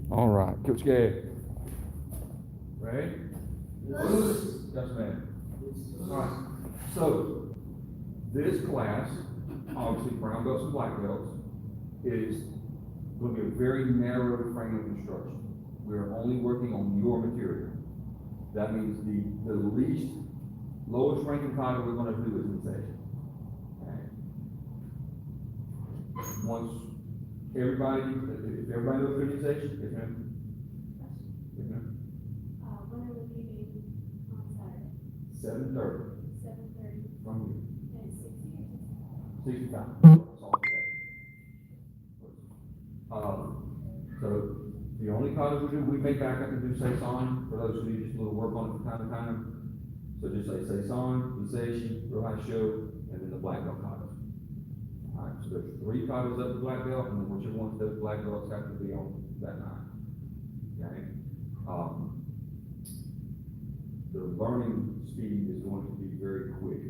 All right, Coach Gay. Ready? Yes, ma'am. All right. So, this class, obviously brown belts and black belts, is going to be a very narrow frame of instruction. We're only working on your material. That means the least, lowest ranking title we're going to do is sensation. Okay. Once everybody, if everybody knows visualization, yes ma'am? Yes ma'am? When are we leaving on Saturday? 7:30 7:30, from here. and 60 or 65. That's all we have. So the only cause we do, we may back up and do Saison, for those who need just a little work on it from time to time. So just say Saison, Sensation, Real High Show, and then the black belt titles. All right, so there's 3 titles up to black belt, and then whichever one does black belts have to be on that night. Okay? The learning speed is going to be very quick.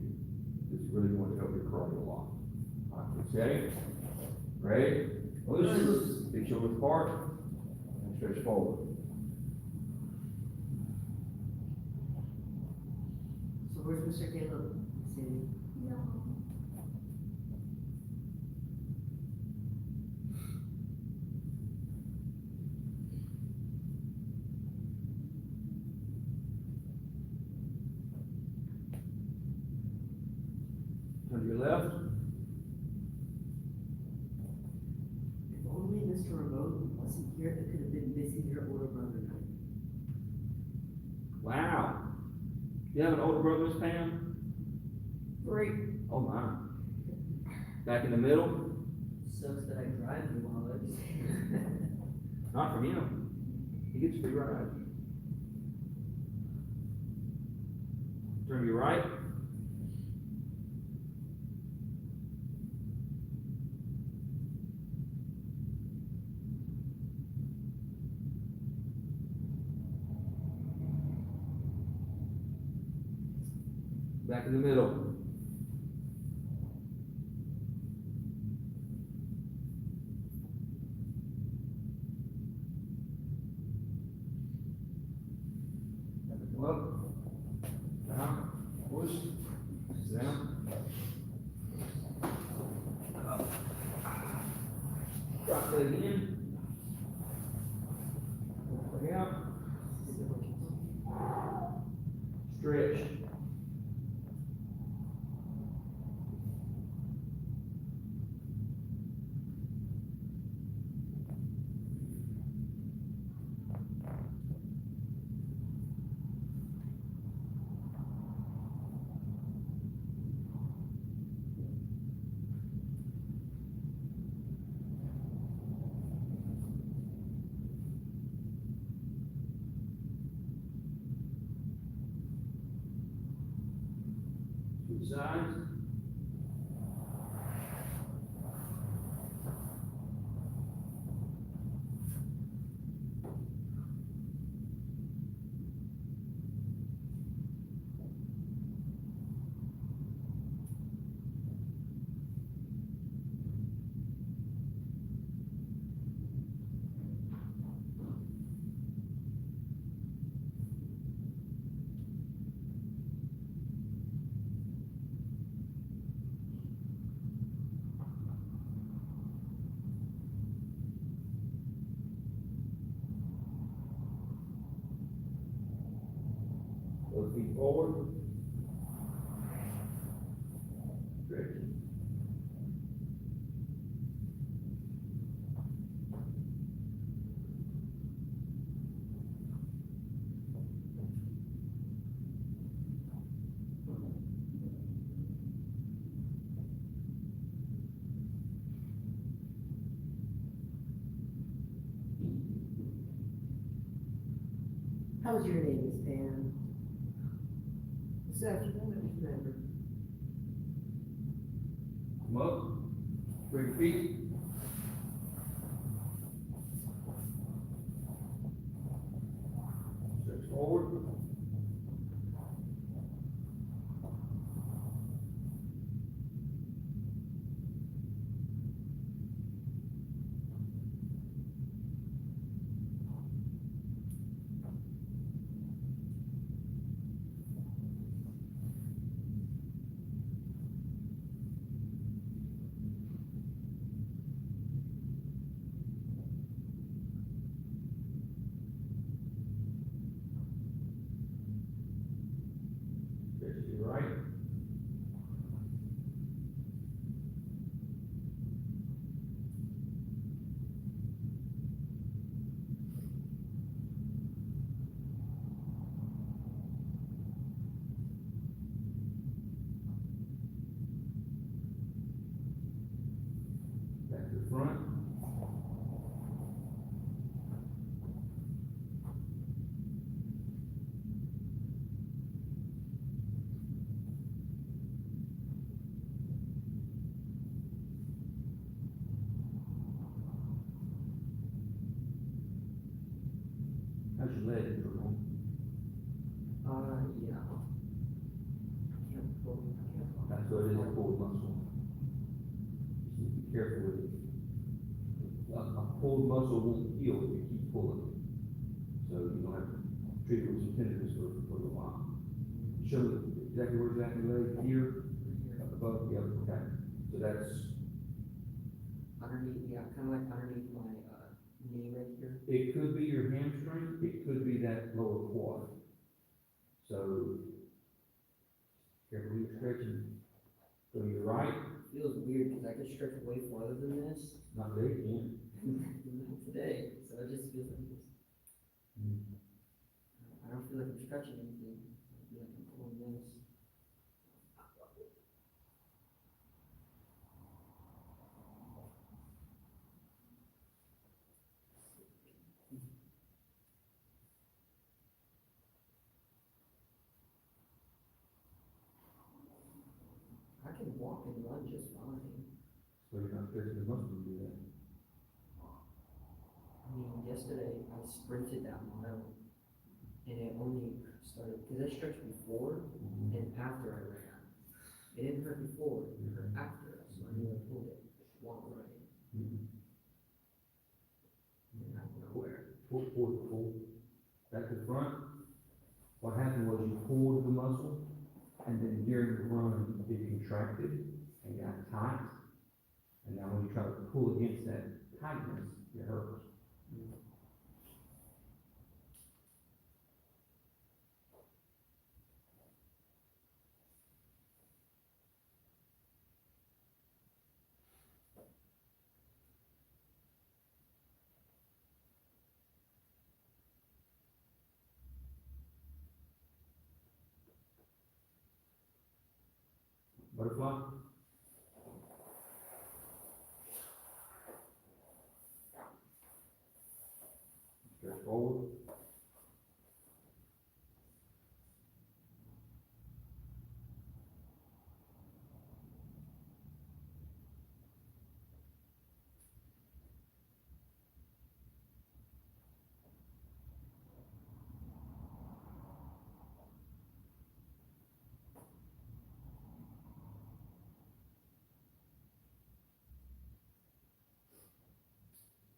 It's really going to help your karate a lot. All right, okay? Ready? Loose, big shoulders apart, and stretch forward. So where's Mr. Caleb? Sitting. no. Turn to your left. If only Mr. Remote wasn't here, it could have been missing your older brother night. Wow. You have an older brother, Miss Pam? 3. Oh my. Back in the middle? Sucks that I drive you while I was Not from him. He gets free rides. Turn to your right. Back in the middle. Come up. Down. Push. Down. Up. Drop leg in. Leg out. Stretch. Two sides. Both feet forward. Stretch. How was your name, Miss Pam? This afternoon, I remember. Come up. Bring your feet. Stretch forward. the front. How's your leg, Jerome? Yeah. Can't pull, can't. That's what it is, a pulled muscle. Just be careful with it. A pulled muscle won't heal if you keep pulling it. So you're gonna have to treat it with some tenderness for a while. Show me exactly where's that leg, here, up above, yeah, okay. So that's, Underneath, yeah, kind of like underneath my, knee right here. it could be your hamstring, it could be that lower quad. So, careful you're stretching. Go to your right, Feels weird, because I could stretch way farther than this not there again. today, so it just feels like this. I don't feel like I'm stretching anything, I feel like I'm pulling this. I can walk and run just fine. So you're not stretching the muscle to do that. I mean, yesterday I sprinted that mile, and it only started, because I stretched before and after I ran. It didn't hurt before, it hurt after, so I knew I pulled it while running. And out of nowhere. Pull. Back to the front. What happened was you pulled the muscle, and then during the run, it contracted and got tight. And now when you try to pull against that tightness, it hurts. Butterfly. Stretch forward.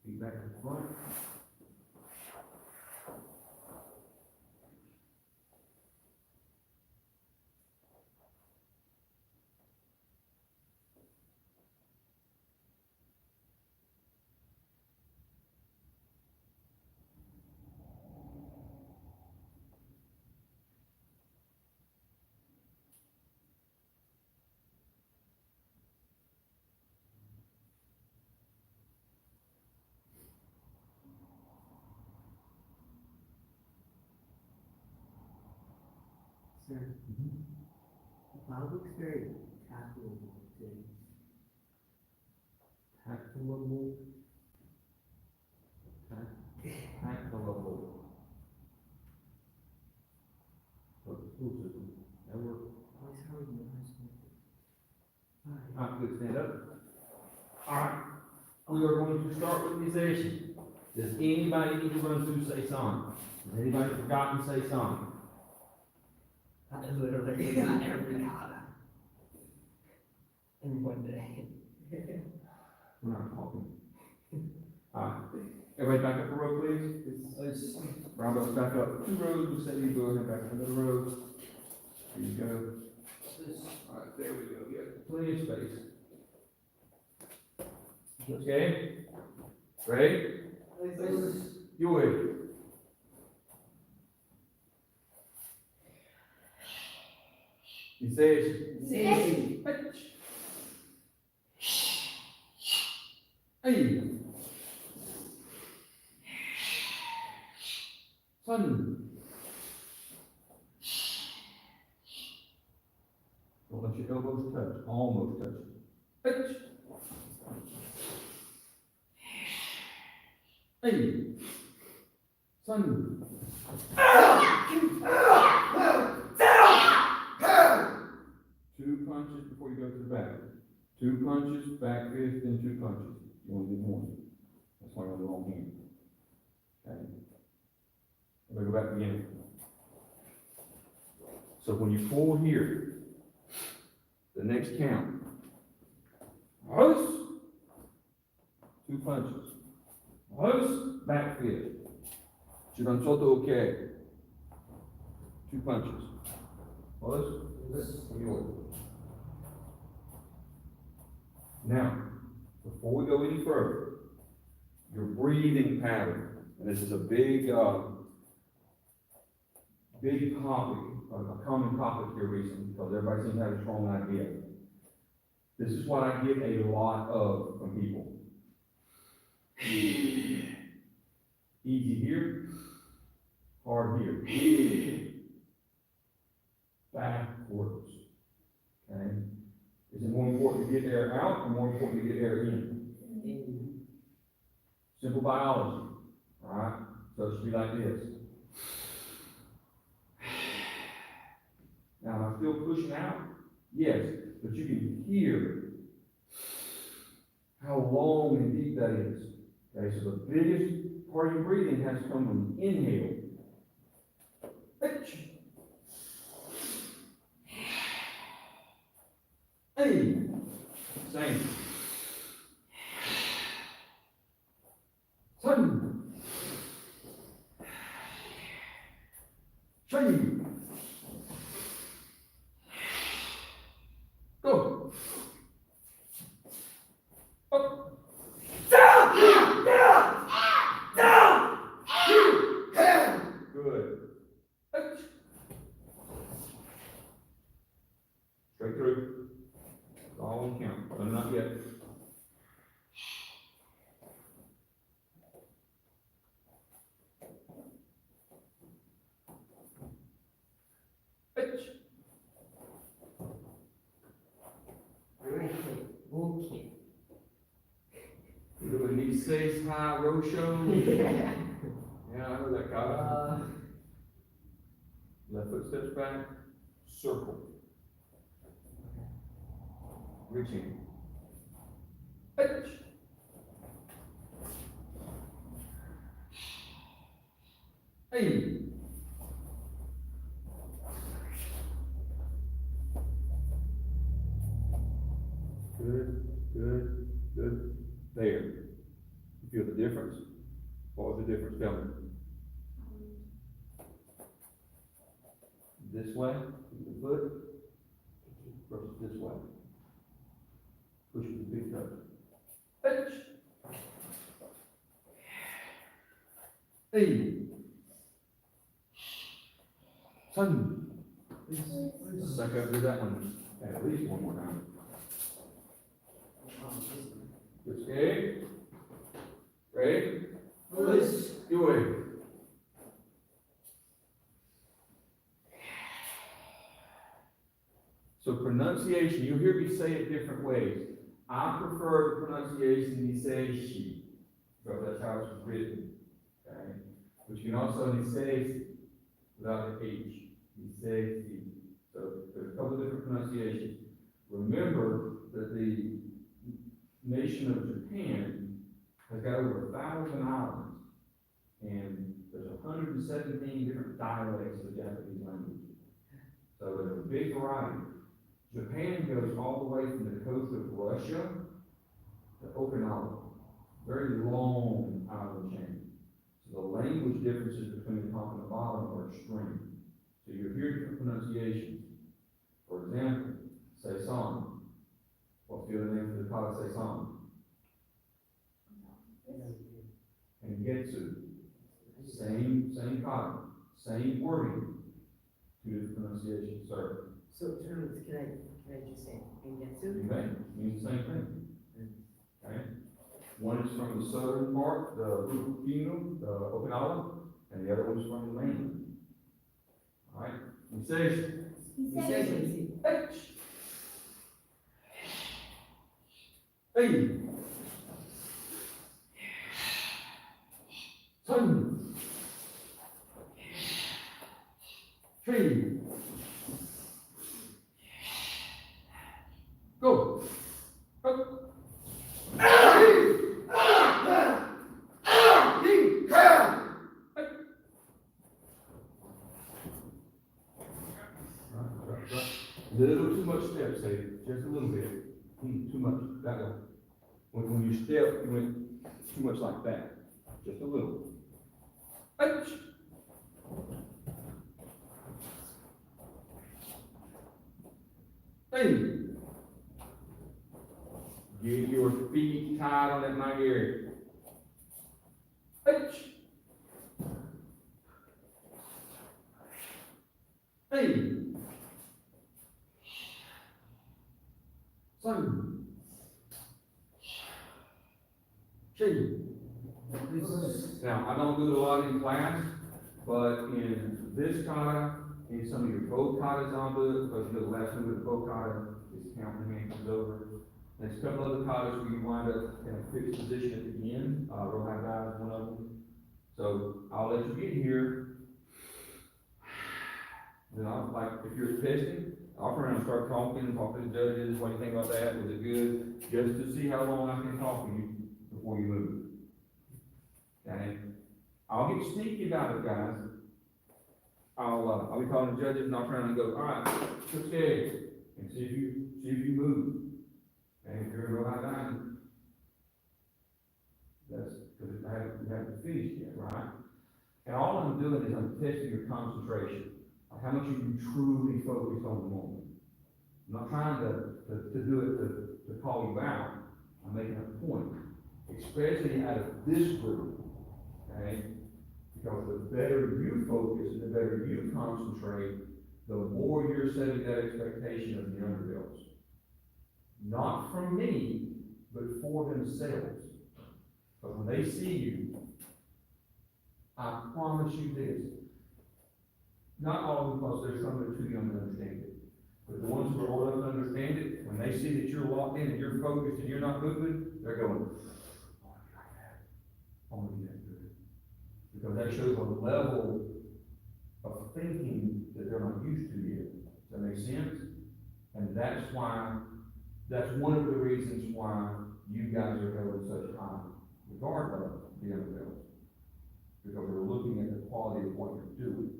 Feet back to the front. Sir, the cloud looks very tackleable today. Tackleable. Tackleable. So the school system, that work. Alex, how are you? Alright, good, stand up. Alright, we are going to start with the session. Does anybody need to run through say something? Has anybody forgotten to say something? I literally got every kata in one day. We're not talking. Alright, everybody back up a row, please. Round us back up 2 rows, we'll say you go ahead back up another row. Here you go. Alright, there we go, yeah, plenty of space. Okay? Ready? You wait. He says, hey. Son. Don't let your elbows touch, almost touch. Hey, son. Two punches before you go to the back. Two punches, back fist, then two punches. You only do one. That's why you're on the wrong hand. Okay. Let me go back again. So when you pull here, the next count. House. Two punches. House, back fist. Chiranchoto, okay. Two punches. House, now, before we go any further, your breathing pattern, and this is a big topic, a common topic here recently, because everybody seems to have a strong idea. This is what I get a lot of from people. Easy here, hard here. Backwards. Okay? Is it more important to get air out or more important to get air in? Simple biology. Alright? So it should be like this. Now, am I still pushing out? Yes, but you can hear how long and deep that is. Okay, so the biggest part of your breathing has to come from the inhale. Hey, same. Son. Shiny. Go. Up. Down. Down. Down. Good. Straight through. All in count, but not yet. Okay. Little Nice's High Rosho. Yeah, I know that guy. Left foot steps back, circle. Reaching. Hey. Good, good, good. There. You feel the difference? What was the difference? Tell me. This way, the foot, versus this way. Push with the big toe. Hey. Son. Back up, do that one at least one more time. Good skate. Ready? Release. Your way. So pronunciation, you'll hear me say it different ways. I prefer the pronunciation Niseishi, because that's how it's written. Okay? But you can also Nisei without the H. Niseishi. So there's a couple of different pronunciations. Remember that the nation of Japan has got over 1,000 islands, and there's 117 different dialects of the Japanese language. So there's a big variety. Japan goes all the way from the coast of Russia to Okinawa. Very long island chain. So the language differences between the top and the bottom are extreme. So you hear different pronunciations. For example, Seisan. What's the other name for the kata Seisan? And Getsu. Same kata, same wording. Two different pronunciations, sir. So terms, can I just say Gengetsu? You may, means the same thing. Okay? One is from the southern part, the Fukino, the Okinawa, and the other one is from the mainland. All right? He says, H. Hey. Turn. Three. Go. Go. Little too much step, say, just a little bit. Too much, that way. When you step, you went too much like that. Just a little. Ouch. Hey. Get your feet tied on that mic area. Ouch. Hey. Son. Shady. Now, I don't do it a lot in class, but in this kata, in some of your bow katas, I'll do it, because you know the last move of the bow kata is counting hands over. There's a couple other katas where you wind up in a fixed position at the end. Rohai Dai is one of them. So I'll let you get here. Then I'll, like, if you're testing, I'll turn around and start talking, talk to the judges, what do you think about that, was it good? Just to see how long I can talk to you before you move. Okay? I'll get sneaky about it, guys. I'll be calling the judges and I'll turn around and go, all right, let's go, and see if you move. And if you're in Rohai Dai, that's because we haven't finished yet, right? And all I'm doing is I'm testing your concentration. How much are you truly focused on the moment? I'm not trying to do it to call you out. I'm making a point, especially out of this group, okay? Because the better you focus and the better you concentrate, the more you're setting that expectation of the underbells. Not from me, but for themselves. But when they see you, I promise you this. Not all of them, because there's some that are too young to understand it. But the ones who are old enough to understand it, when they see that you're locked in and you're focused and you're not moving, they're going, I want to be like that. I want to be that good. Because that shows a level of thinking that they're not used to yet. Does that make sense? And that's one of the reasons why you guys are held in such high regard of the underbells. Because they're looking at the quality of what you're doing.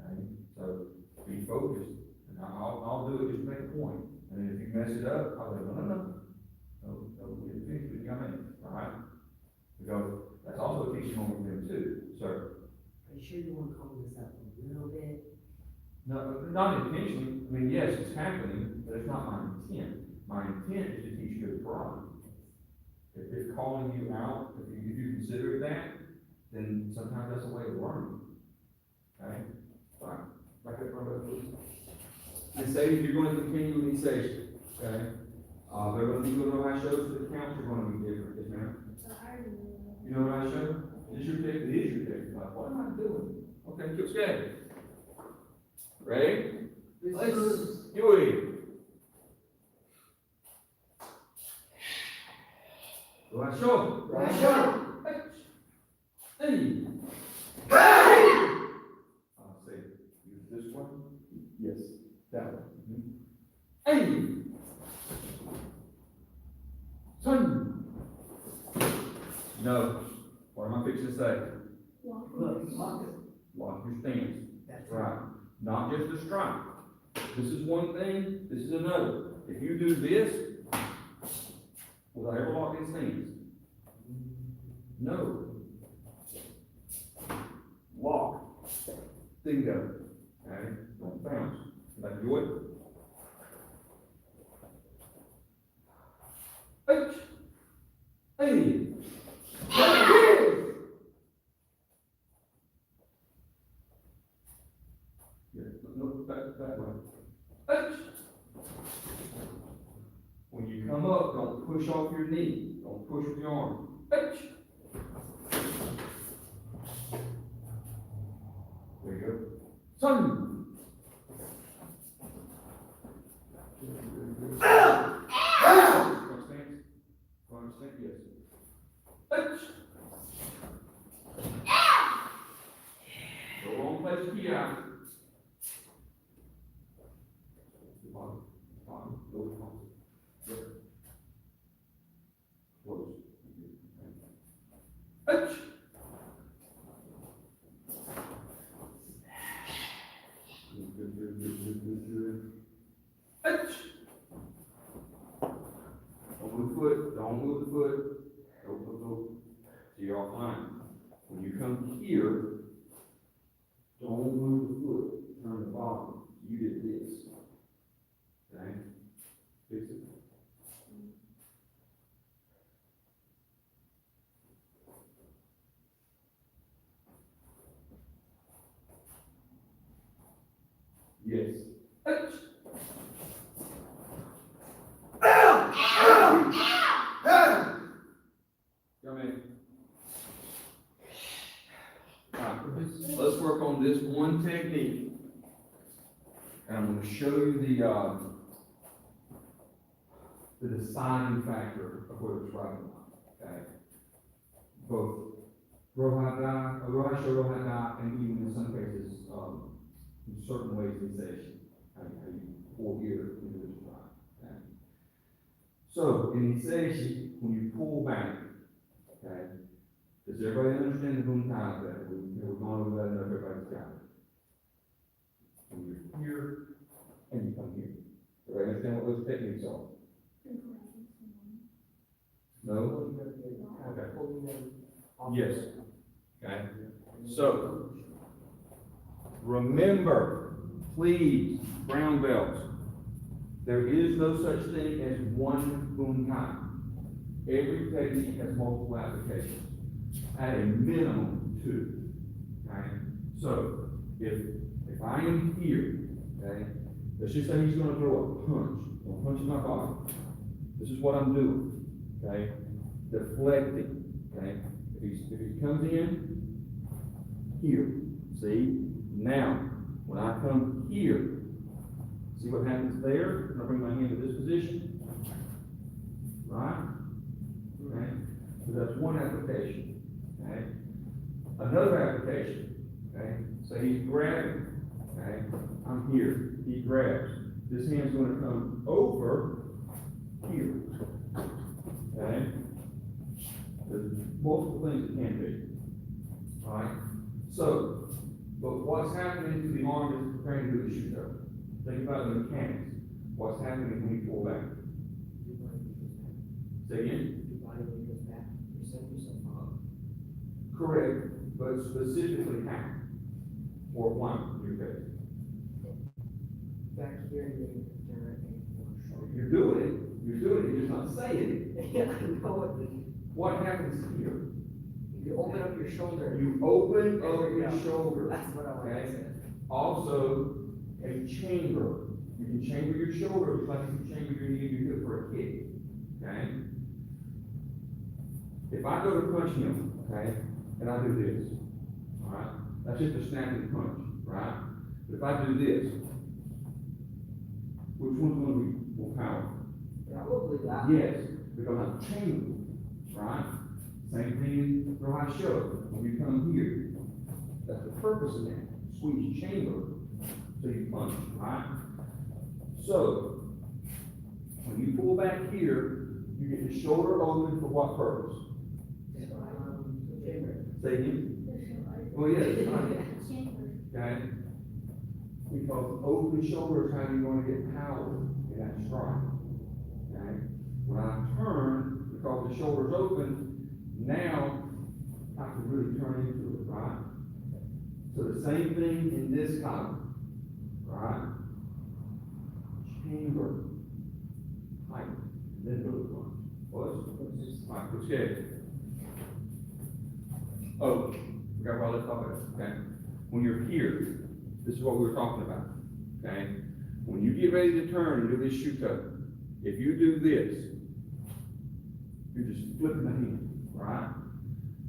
Okay? So be focused. And I'll do it just to make a point. And then if you mess it up, I'll say, no. We didn't finish it, you got me, all right? Because that's also a teaching moment for them too, sir. Are you sure you want to calm this up a little bit? No, not intentionally. I mean, yes, it's happening, but it's not my intent. My intent is to teach good karate. If it's calling you out, if you consider it that, then sometimes that's a way of learning. Okay? Fine. Back up front, please. And say you're going to continue with these sessions. Okay? They're going to be doing high shows, so the counts are going to be different. Yes, ma'am? You know what I show? Is your text? It is your text. Like, what am I doing? Okay, keep scared. Ready? Let's do it. Right shoulder. Right shoulder. Hey. I'll say, use this one. Yes, that one. Hey. Son. No. What am I fixing to say? Look, lock it. Lock your stance. That's Right. Not just a strike. This is one thing, this is another. If you do this, will I ever lock these things? No. Lock. Bingo. Okay? Don't bounce. Like do it. H. A. No, that way. H. When you come up, don't push off your knee. Don't push with your arm. H. There you go. Son. Understand? Yes. H. this key out. Bottom, go to the bottom. There. Close. Ouch! Good. Ouch! Don't move the foot, don't move the foot. Go. So you're all fine. When you come here, don't move the foot, turn the bottom. You did this. Okay? Fix it. Yes. Ouch! Come in. Alright, let's work on this one technique. And I'm gonna show you the deciding factor of whether it's right or not, okay? Both Rohasha, and even in some cases, in certain ways, initiation, how you pull here into this right, okay? So, in initiation, when you pull back, okay, does everybody understand the boom time of that? We've gone over that enough, everybody's got it. When you're here, and you come here. Everybody understand what those techniques are? No? Okay. Yes. Okay. So, remember, please, brown belts, there is no such thing as one boom time. Every technique has multiple applications. At a minimum, 2. Okay? So, if I am here, okay, let's just say he's going to throw a punch in my body. This is what I'm doing, okay? Deflecting, okay? If he comes in, here, see? Now, when I come here, see what happens there? When I bring my hand to this position, right? Okay? So that's one application, okay? Another application, okay? So he's grabbing, okay? I'm here, he grabs. This hand's going to come over here, okay? There's multiple things it can be, all right? So, but what's happening to the arm is preparing to do the shoot up. Think about the mechanics. What's happening when you pull back? Say again? Your body weight goes back, you're setting yourself up. Correct, but specifically how? Or why, in your case? Back here, you're directly forward. You're doing it, you're just not saying it. Yeah, I know it. What happens here? You open up your shoulder. You open There up we your go. shoulder. That's what I want to Okay. say. Also, a chamber. You can chamber your shoulder just like you can chamber your knee and your hip for a kick. Okay? If I go to punch him, okay, and I do this, alright? That's just a snapping punch, right? But if I do this, which one's going to be more powerful? Probably that. Yes, because I'm chambered, right? Same thing in right shoulder. When you come here, that's the purpose of that. Squeeze chamber so you punch, right? So, when you pull back here, you get the shoulder open for what purpose? Say again? Oh, yes, right. Okay? Because open shoulder is how you're going to get power in that strike. Okay? When I turn, because the shoulder's open, now I can really turn into it, right? So the same thing in this column, right? Chamber, height, then go to one. Alright, let's get it. Oh, forgot what I left off of, okay? When you're here, this is what we were talking about, okay? When you get ready to turn and do this shoot up, if you do this, you're just flipping the hand, right?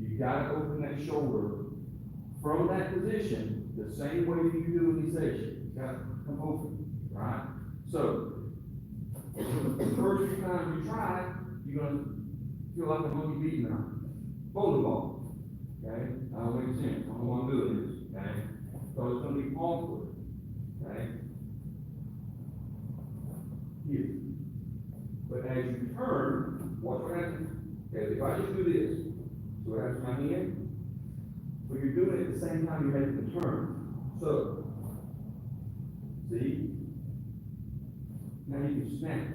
You gotta open that shoulder from that position the same way that you do in the section. You gotta come open, right? So, the first few times you try, you're gonna feel like a monkey beating a bowling ball. Okay? I don't make sense. I don't know why I'm doing this. Okay? So it's gonna be awkward, okay? Here. But as you turn, watch what happens. Okay, if I just do this, so what happens to my hand? But you're doing it at the same time you're making the turn. So, see? Now you can snap it.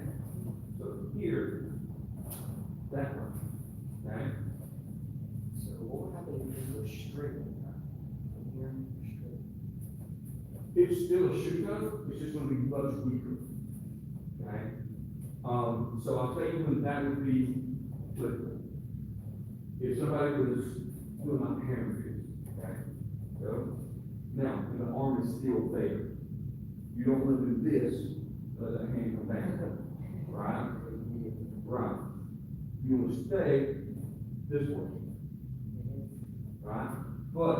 So here, that one, okay? So what would happen if you go straight like that? From here, straight. It's still a shoe toe, it's just gonna be much weaker, okay? So I'll tell you when that would be applicable. If somebody was doing like hammer fist, okay? So, now, the arm is still there. You don't wanna do this, let that hand come back, right? Right. You wanna stay this way, right? But,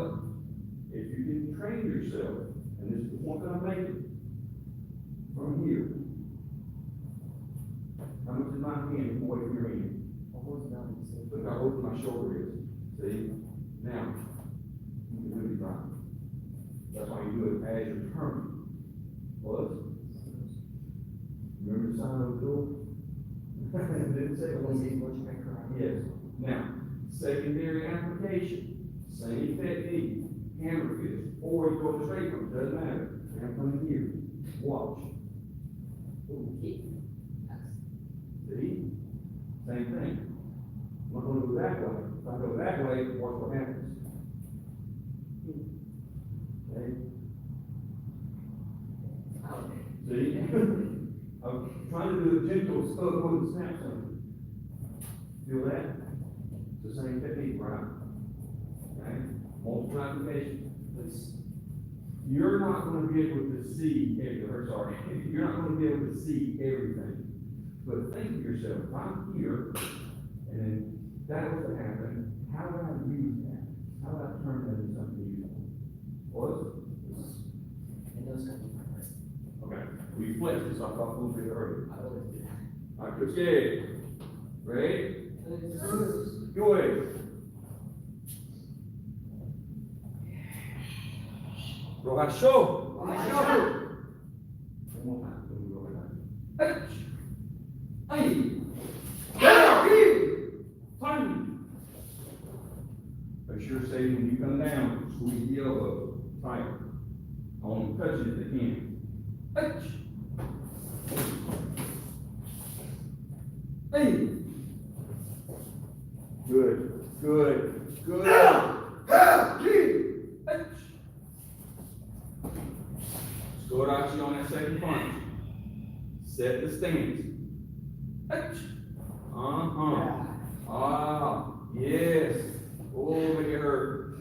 if you can train yourself, and this is the point that I'm making, from here, how much is my hand away from your hand? Almost down the same. Look how open my shoulder is, see? Now, you can really drive. That's why you do it as you're turning. Plus, remember the sign of the door? Didn't say it was. Yes. Now, secondary application, same technique, hammer fist, or you go to straight one, doesn't matter. Now come in here, watch. Okay. See? Same thing. I'm not gonna go that way. If I go that way, watch what happens. Okay? See? I'm trying to do a gentle slow going snap something. Feel that? It's the same technique, right? Okay? Multiple application. You're not gonna be able to see, sorry, you're not gonna be able to see everything. But think to yourself, if I'm here, and then that was to happen, how do I use that? How do I turn that into something useful? Well, I know it's gonna be my first. okay, we flexed this, I thought a little bit earlier. I always do that. All right, Coach Gabe, ready? Go ahead. Rojacho. One more time, then we go right back. Hey! Time! Make sure, say, when you come down, squeeze the elbow tighter. I want to touch it if they can. Hey! Good, good, good. Skorachi on that second punch. Set the stance. Ah, yes. Oh, make it hurt.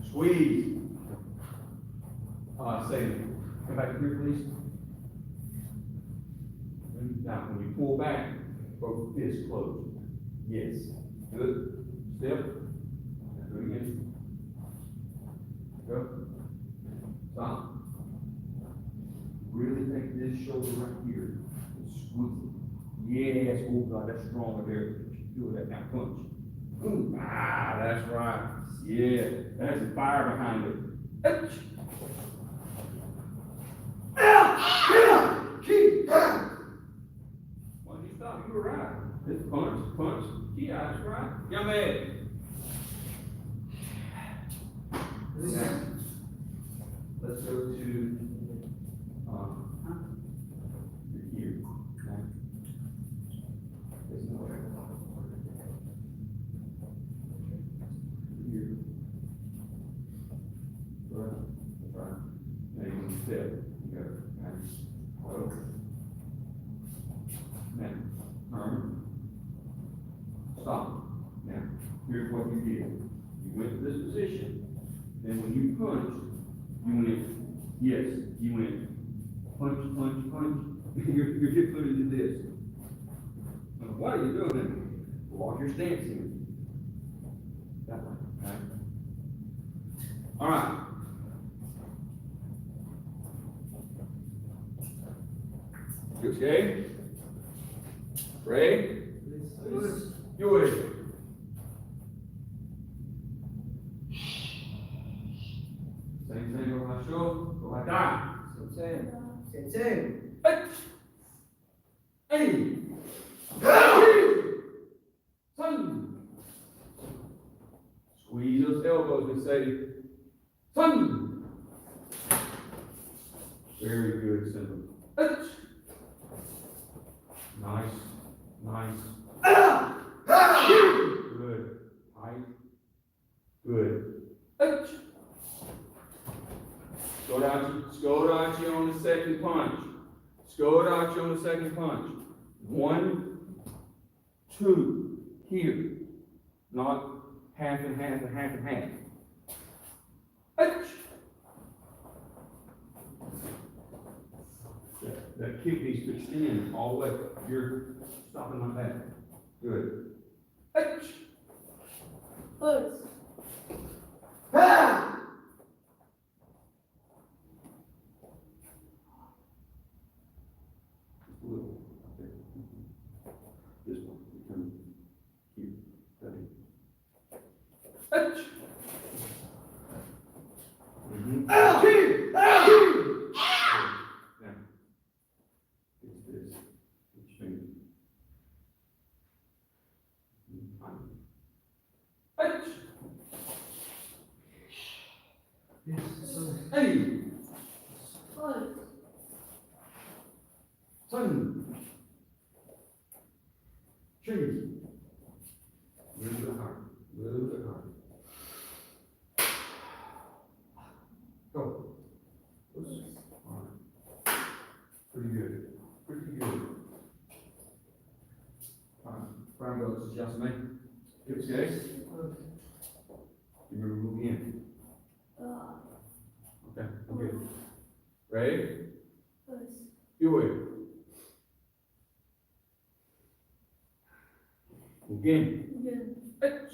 Squeeze. Say, come back here, please. Now, when you pull back, both fists close. Yes. Good. Step. Now do it again. Go. Stop. Really take this shoulder right here and squeeze it. Yes. Oh, God, that's stronger there. Do that now. Punch. Ooh, that's right. Yeah. That's the fire behind it. Why did you stop? You were right. This punch. Yeah, that's right. Young man. Now, let's go to, here. Okay. There's no way. Here. Right. Now you can step. You go. Nice. Go. Now, turn. Stop. Now, here's what you did. You went to this position. Then when you punch, you went, yes, you went punch. You're just going to do this. Now, what are you doing? Lock your stance in. That way, okay? All right. Okay? Ready? Do it. Sensei. Hey! Son! Squeeze those elbows and say, son! Very good, Simba. Nice, nice. Good. Tight. Good. Skodachi on the second punch. Skodachi on the second punch. 1, 2, here. Not half and half and half and half. That kick needs to extend all the way. You're stopping like that. Good. Push. Just a little. Okay. This one. You come here. Ready. Now, it's this. Which finger? Hey! Push. Son! Cheese! Move it hard. Move it hard. Go. All right. Pretty good. Pretty good. All right. Brown belts, Jasmine. Hips, guys. Remember, move in. Okay, we're good. Ready? Push. Do it. Again. Good.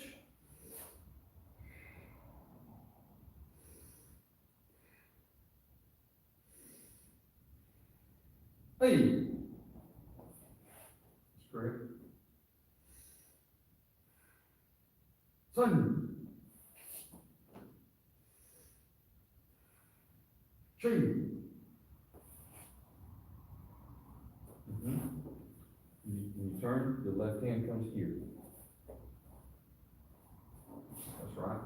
Hey. That's correct. Son. Tree. When you turn, the left hand comes here. That's right.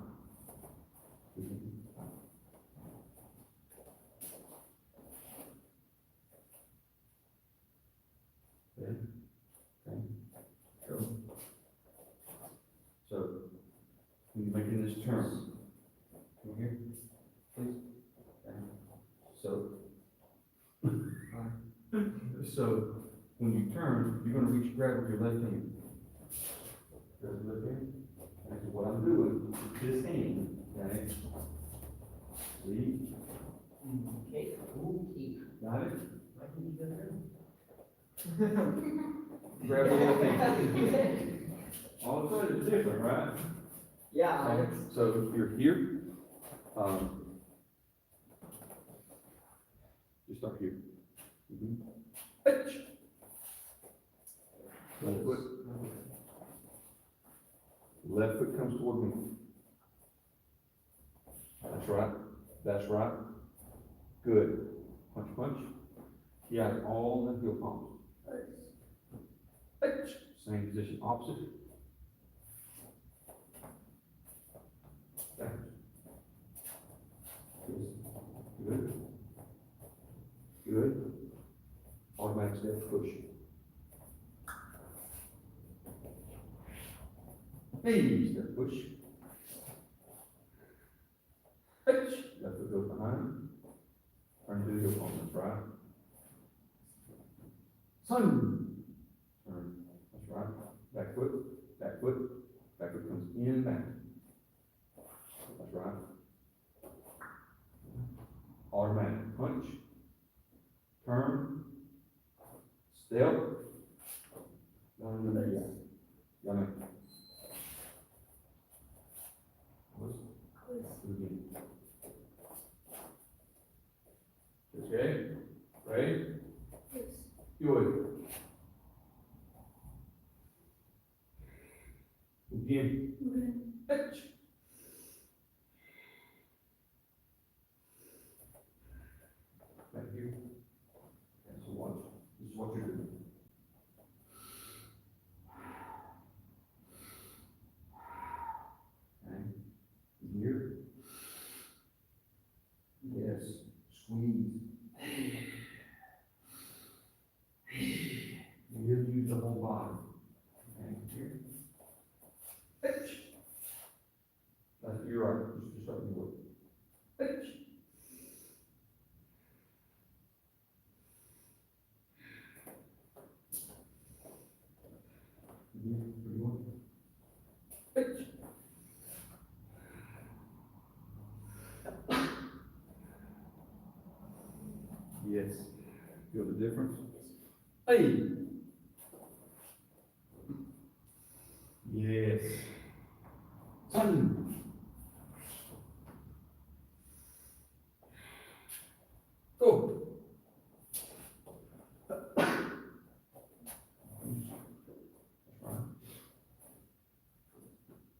Okay. Okay. Go. So, when you're making this turn, come here, please. Okay. So, so when you turn, you're going to reach grab with your left hand. Grab the left hand. That's what I'm doing. This hand. Okay. See? Okay. Okay. Got it? Why didn't you go there? Grab the left hand. All of a sudden it's different, right? Yeah. Okay. So you're here. You start here. Left foot. Left foot comes toward me. That's right. That's right. Good. Punch, punch. Yeah, all the heel palms. Same position, opposite. Back. Good. Good. Automatic step, push. Hey, step, push. Left foot goes behind. Turn to the heel palm, that's right. Son. Turn, that's right. Back foot, back foot. Back foot comes in, back. That's right. Automatic punch. Turn. Step. Down the leg. Yummy. Again. Okay. Ready? Good. Again. Back here. Yes. Feel the difference? Hey. Yes. Son. Go.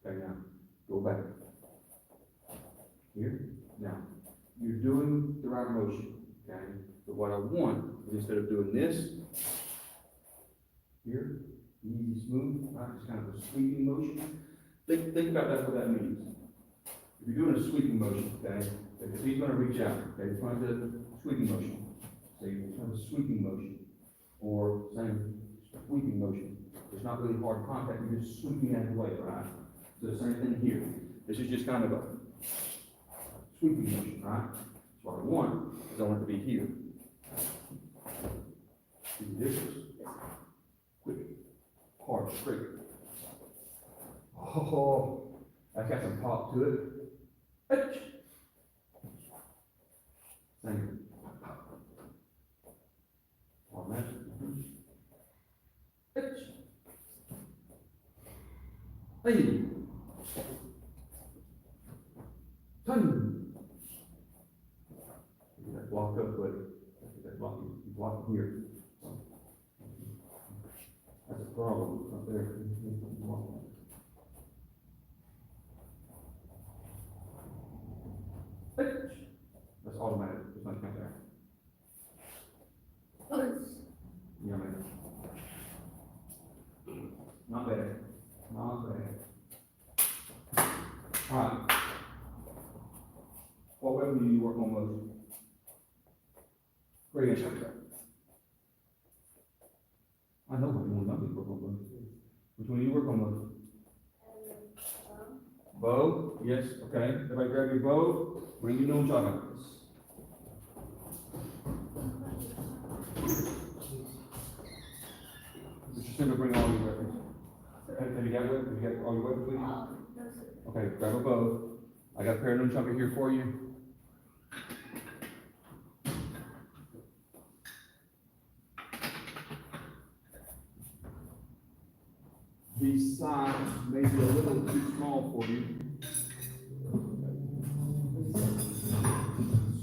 Okay, now, go back. Here, now, you're doing the right motion, okay? But what I want is instead of doing this, here, easy, smooth, right, it's kind of a sweeping motion. Think about that, what that means. If you're doing a sweeping motion, okay, because he's gonna reach out, okay, it's going to sweeping motion. So you have a sweeping motion, or same sweeping motion. It's not really hard contact, you're just sweeping out of the way, right? So the same thing here. This is just kind of a sweeping motion, right? So what I want is I want it to be here. See the difference? Quick, hard, straight. Oh, that's got some pop to it. Hitch. Same. On that. Hitch. Hey. Turn. Get that blocked up, but get that block, you block it here. That's a problem, it's not there. That's automatic, it's not count there. Yeah, man. Not bad, not bad. Alright. What weapon do you work on most? Great answer. I know what one you work on most. Which one do you work on most? Bow, yes, okay. Everybody grab your bow, bring your nunchaka. Mr. Simba, bring all your weapons. Have you got weapons? Have you got all your weapons with you? No, sir. Okay, grab a bow. I got a pair of nunchaka here for you. These sides may be a little too small for you.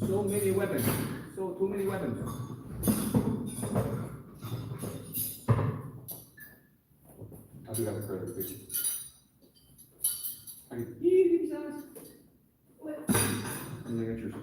So many weapons. Too many weapons. I do have a credit picture. I can eat these size. And look at yours.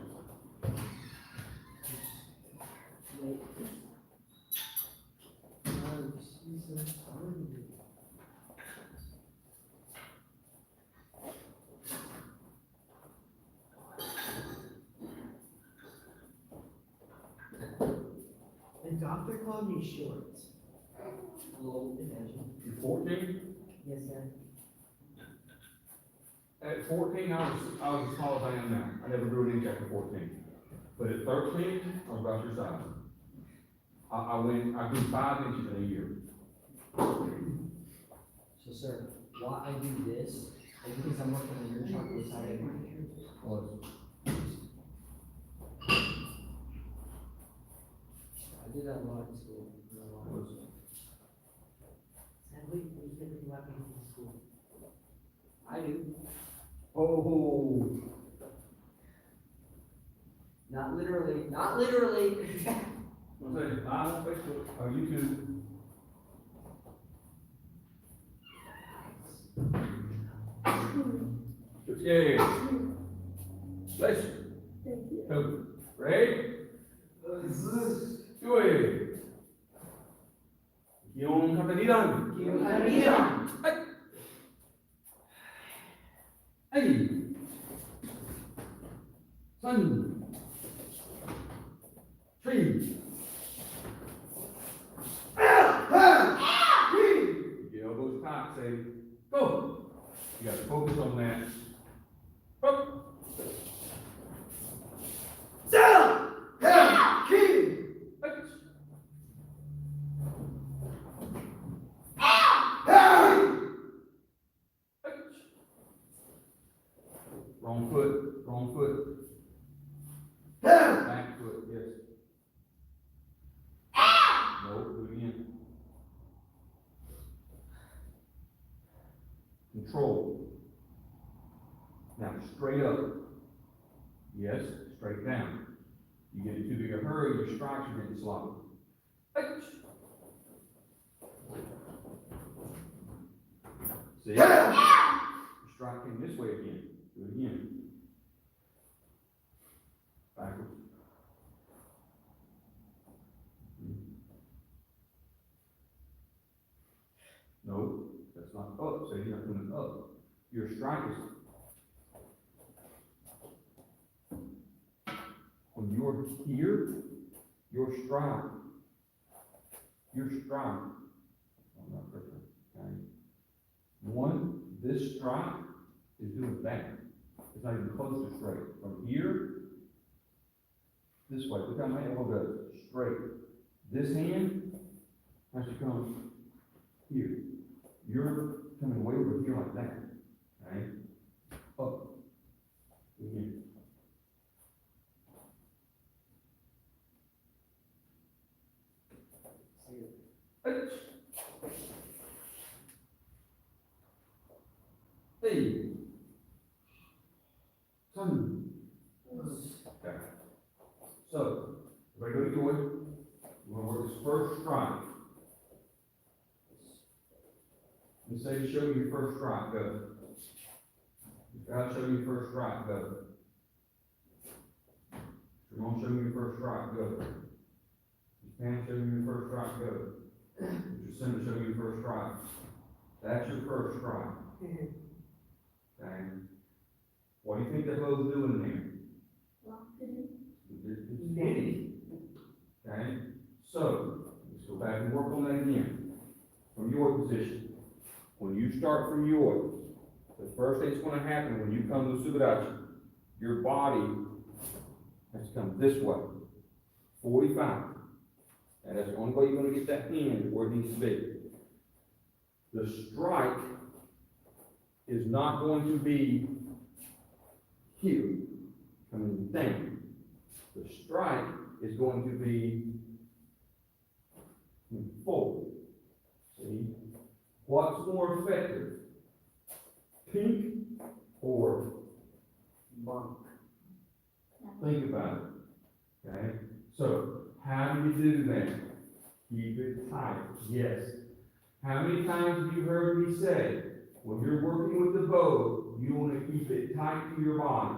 The doctor called me short. Low attention. You're 14? Yes, sir. At 14, I was as tall as I am now. I never grew an inch after 14. But at 13, I was about your size. I grew 5 inches in a year. So, sir, why I do this is because I'm working on your chocolate side of my hair. I do that a lot in school. Sadly, we can't do weapons in school. I do. Oh, Not literally, not literally. what's that? Live on Facebook or YouTube? Yeah. Bless you. Thank you. Go. Ready? Do it. Yung kapalitan. Yung kapalitan. Hey. Sun. Tree. Get elbows tight, say, go. You gotta focus on that. Up. Hey. Control. Now, straight up. Yes, straight down. You get in too big a hurry, your strikes are getting sloppy. See? Your strike came this way again. Do it again. Backwards. No, that's not up, so you're not doing it up. Your strike is, when you're here, your strike, I'm not correct, okay? One, this strike is doing that. It's not even close to straight. From here, this way, look how my elbow goes, straight. This hand has to come here. You're coming way over here like that, okay? Up. Again. Hey. Son. Okay. So, everybody go to yours. We're gonna work this first strike. And say to show you your first strike, go. God, show me your first strike, go. Ramon, show me your first strike, go. Pam, show me your first strike, go. Jacinta, show me your first strike. That's your first strike. Okay? What do you think that hoe's doing there? It's hitting. Okay? So, let's go back and work on that again. From your position. When you start from yours, the first thing that's going to happen when you come to Subarachi, your body has to come this way. 45. And that's the only way you're going to get that hand where it needs to be. The strike is not going to be here, coming down. The strike is going to be forward. See? What's more effective? Pink or monk? Think about it. Okay? So, how do you do that? Keep it tight. Yes. How many times have you heard me say, when you're working with the bow, you want to keep it tight to your body?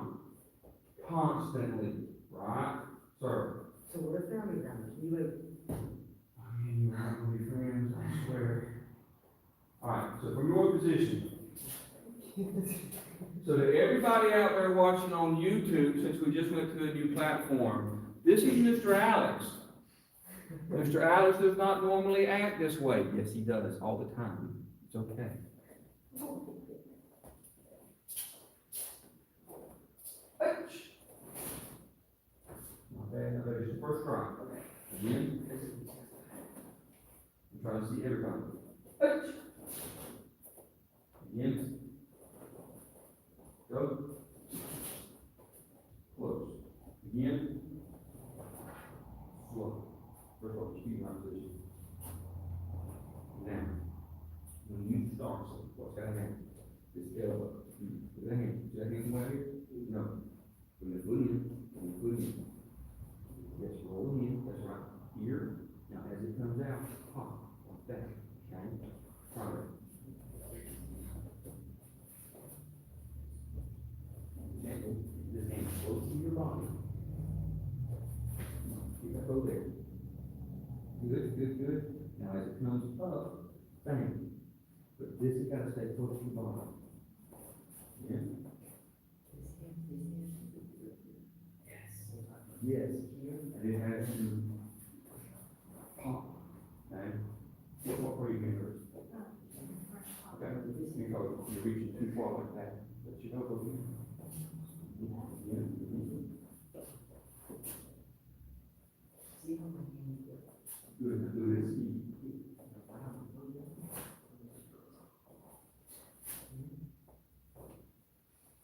Constantly. Right? Sir? So what if family damage? You like, I mean, you're not going to be friends, I swear. Alright, so from your position. So to everybody out there watching on YouTube, since we just went to a new platform, this is Mr. Alex. Mr. Alex does not normally act this way. Yes, he does, all the time. It's okay. Okay, now there's the first try. Again. I'm trying to see everybody. Again. Go. Close. Again. Slow. First of all, keep my position. Now, when you start, so what's got to happen? Just elbow. Put that hand. Is that hand right here? No. When you put in, yes, roll in. That's right. Here. Now, as it comes out, pop. Like that. Okay? Try that. This hand close to your body. Keep that bow there. Good, good, good. Now as it comes up, bang. But this has got to stay close to your body. Yeah. Yes. And it has to pop. Okay. What were you going to do? Okay. You're reaching too far like that. Let your elbow in. see how my hand goes? Good, do this.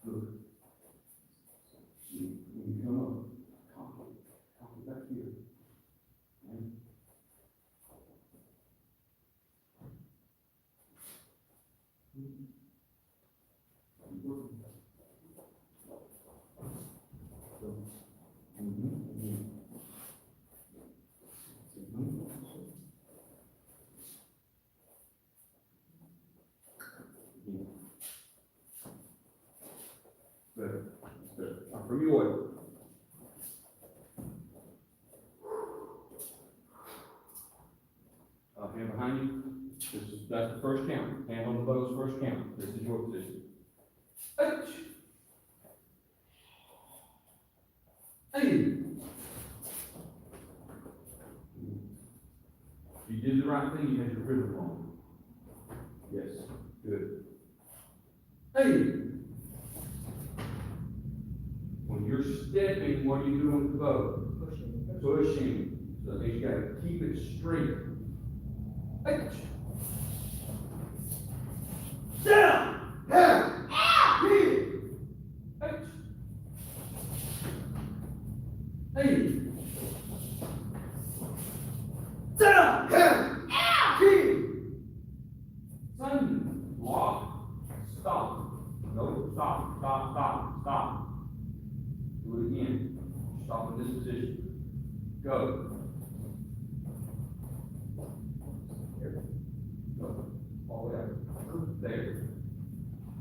Good. When you come up, copy back here. And Good, good. Now from your oil. Hand behind you. That's the first count. Hand on the bow's first count. This is your position. H. Hey. You did the right thing, you had your rhythm wrong. Yes, good. Hey. When you're stepping, what are you doing with the bow? Pushing. Pushing. So that means you gotta keep it straight. Hey. Down! Down! Here! Hey! Hey! Down! Down! Here! Son, lock, stop. No, stop, stop, stop, stop. Do it again. Stop in this position. Go. Go. All the way out. There.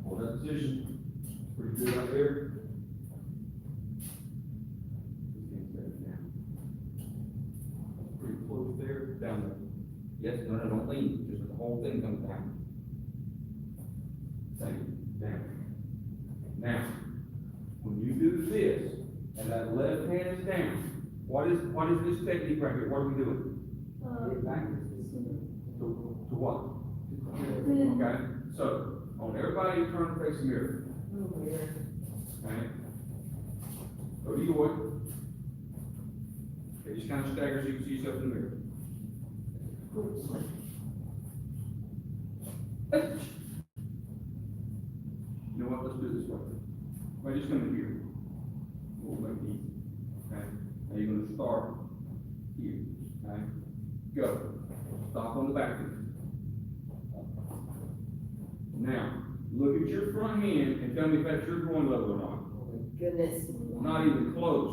Hold that position. Pretty good right there. Pretty close there. Down there. Yes, no, don't lean. Just the whole thing comes down. Same. Down. Now, when you do this, and that left hand is down, what is this technique right here? What are we doing? Get back to the center. To what? Okay, so, on everybody turn and face the mirror. Okay? Go to your way. Okay, just kind of stagger so you can see yourself in the mirror. You know what, let's do it this way. Well, just come in here. We'll make it easy. Okay? Now you're gonna start here. Okay? Go. Stop on the back foot. Now, look at your front hand and tell me if that's your groin level or not. Oh my goodness. Not even close.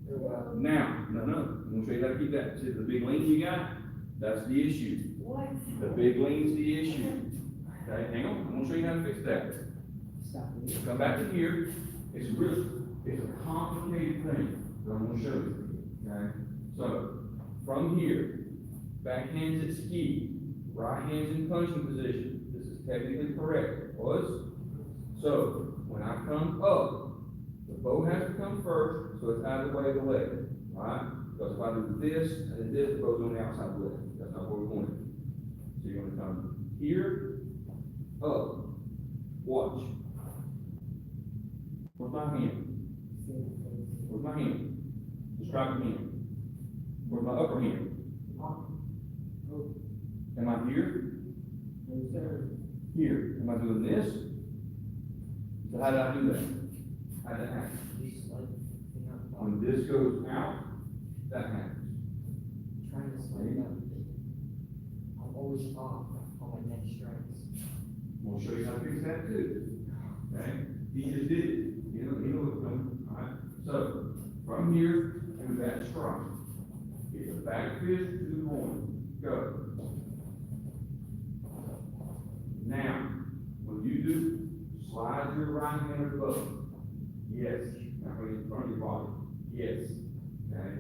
Wow. Now, no, I'm gonna show you how to keep that. See the big lean you got? That's the issue. What? The big lean's the issue. Okay, hang on, I'm gonna show you how to fix that. Stop me. Come back to here. It's a complicated thing, but I'm gonna show you. Okay? So, from here, back hand's at ski, right hand's in punching position. This is technically correct. It was. So, when I come up, the bow has to come first, so it's out of the way of the leg. Alright? Because if I do this, and then this, the bow's on the outside of the leg. That's not what we want. So you're gonna come here, up. Watch. Where's my hand? Where's my hand? Describe the hand. Where's my upper hand? Am I here? Here. Am I doing this? So how did I do that? How did that happen? When this goes out, that happens. Trying to slow down. I'm always off on my next strikes. We'll show you how to fix that too. Okay? He just did it. You know what's coming. Alright? So, from here to that strike. Get the back fist to the groin. Go. Now, when you do, slide your right hand above. Yes. Now, put it in front of your body. Yes. Okay?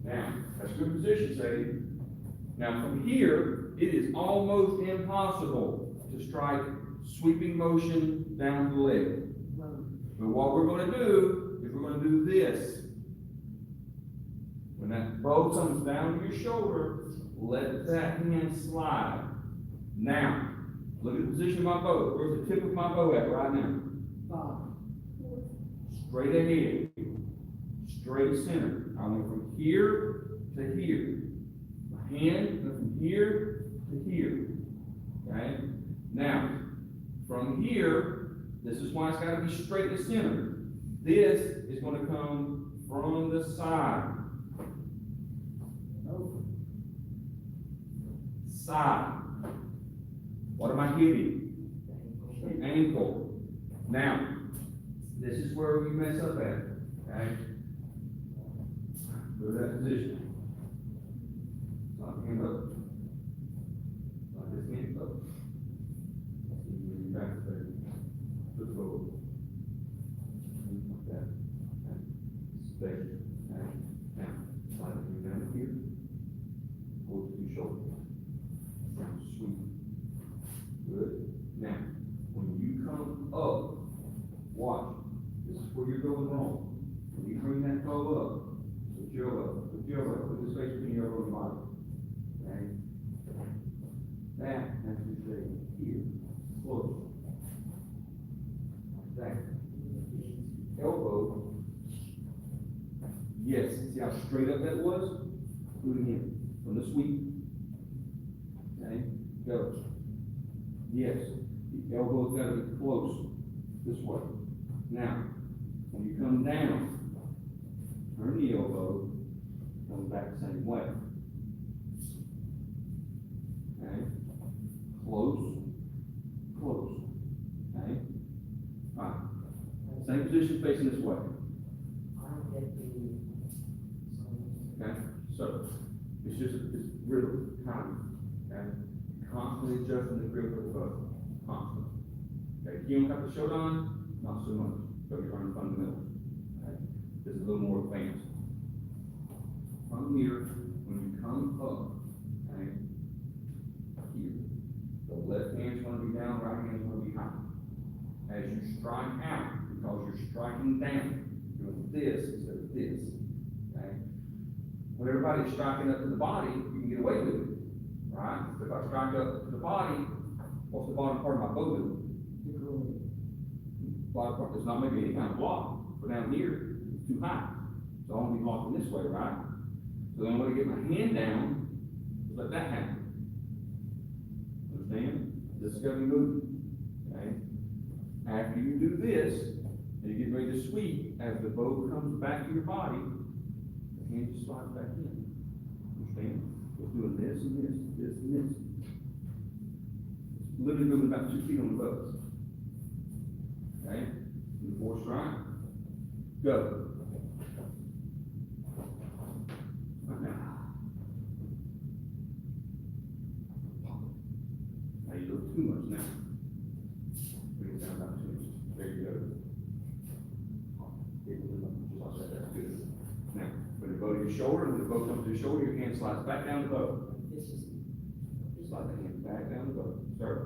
Now, that's a good position, Sadie. Now, from here, it is almost impossible to strike sweeping motion down the leg. But what we're going to do is we're going to do this. When that bow comes down to your shoulder, let that hand slide. Now, look at the position of my bow. Where's the tip of my bow at right now? Straight ahead. Straight center. I went from here to here. My hand went from here to here. Okay? Now, from here, this is why it's got to be straight to center. This is going to come from the side. Side. What am I hitting? Ankle. Now, this is where we mess up at, okay? Go to that position. Lock hand up. Lock this hand up. See, back there. Just go. Like that. Okay. Stay. Okay. Now, slide it down here. Hold it to your shoulder. Sweet. Good. Now, when you come up, watch. This is where you're going wrong. When you bring that toe up, put your elbow, put the space between your elbow and your body. Okay? That has to stay here, close. Like that. Elbow. Yes, see how straight up that was? Do it again. From the sweep. Okay? Go. Yes. The elbow's gotta be close. This way. Now, when you come down, turn the elbow, come back the same way. Okay? Close, close. Okay? Alright. Same position facing this way. I don't get the. Okay? So, it's rhythm, time. Okay? Constantly adjusting the grip of the bow. Constantly. Okay? You don't have to show on, not so much. So you're learning fundamentals. Okay? This is a little more advanced. From here, when you come up, okay, here, the left hand's gonna be down, right hand's gonna be high. As you strike out, because you're striking down, you're doing this instead of this, okay? When everybody's striking up to the body, you can get away with it, right? If I strike up to the body, what's the bottom part of my bow doing? Bottom part, it's not making any kind of block, but down here, it's too high. So I want to be blocking this way, right? So then when I get my hand down, just let that happen. Understand? This is gonna be moving, okay? After you do this, and you get ready to sweep, as the bow comes back to your body, the hand just slides back in. Understand? We're doing this and this, this and this. It's literally moving about 2 feet on the bow. Okay? And the fourth strike. Go. Okay. Now you do too much now. Bring it down about 2 inches. There you go. Just like that, that's good. Now, when the bow to your shoulder, when the bow comes to your shoulder, your hand slides back down the bow. This is. Slide the hand back down the bow. Start.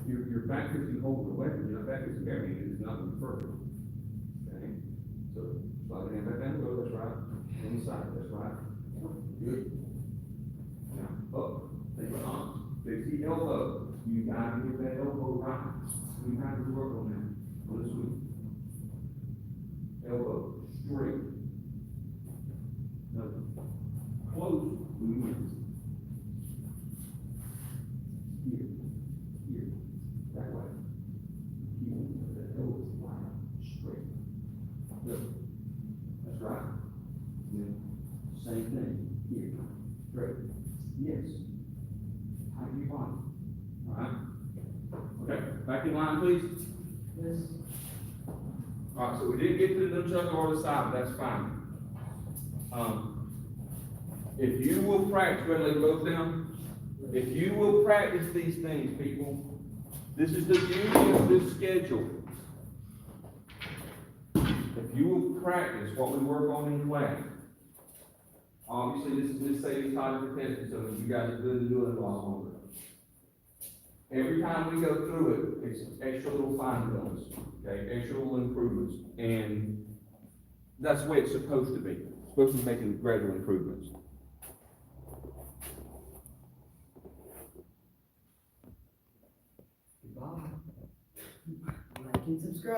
Your back is you hold the weapon, your back is carrying it, it's not going to be perfect. Okay? So, slide the hand back down the bow, that's right. Inside, that's right. Good. Now, up. Take the arm. Fix the elbow. You gotta get that elbow right. We have to work on that. On this week. Elbow. Straight. No. Close. Movement. Here. Here. That way. Keep the elbow wide. Straight. Good. That's right. Then, same thing. Here. Straight. Yes. Tighten your body. Alright? Okay, back in line, please. Yes. Alright, so we didn't get to the nunchuck or the side, but that's fine. If you will practice, go ahead and lay both down. If you will practice these things, people, this is the beauty of this schedule. If you will practice what we work on in class, obviously this is Miss Sadie's time for testing, so you guys are good to do it a lot longer. Every time we go through it, it's extra little fine points, okay, extra little improvements, and that's the way it's supposed to be. It's supposed to be making gradual improvements. Goodbye. Like and subscribe.